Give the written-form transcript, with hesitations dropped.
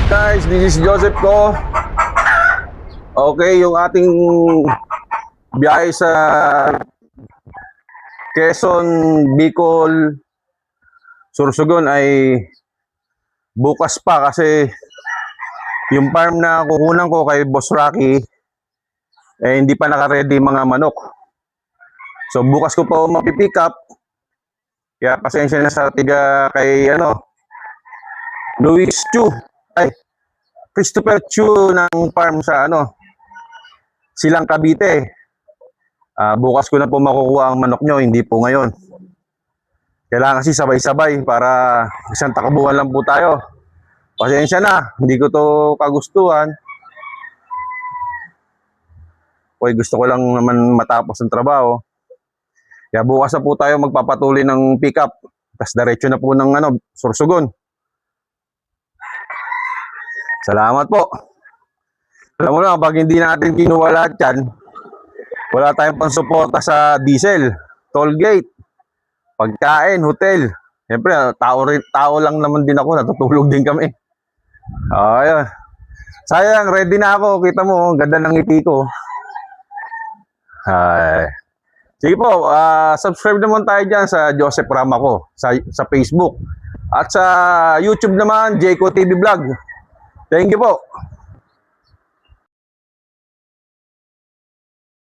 Guys, this is Joseph ko. Okay, yung ating biyahe sa Quezon, Bicol, Sorsogon ay bukas pa kasi yung farm na kukunan ko kay Boss Rocky hindi pa naka-ready mga manok. So bukas ko pa mapipick up. Kaya pasensya na sa tiga kay Luis Chu. Ay, Christopher Chu ng farm sa Silang Cavite. Bukas ko na po makukuha ang manok nyo, hindi po ngayon. Kailangan kasi sabay-sabay para isang takabuhan lang po tayo. Pasensya na, hindi ko to kagustuhan. Okay, gusto ko lang naman matapos ang trabaho. Kaya bukas na po tayo magpapatuloy ng pick up. Tapos diretso na po ng Sorsogon. Salamat po. Alam mo na, pag hindi natin kinuha lahat yan, wala tayong pansuporta sa diesel, toll gate, pagkain, hotel. Siyempre, tao lang naman din ako, natutulog din kami. Ayun. Sayang, ready na ako. Kita mo, ganda ng ngiti ko. Sige po, subscribe naman tayo dyan sa Joseph Rama ko, sa Facebook. At sa YouTube naman, Jayco TV Vlog. Thank you po.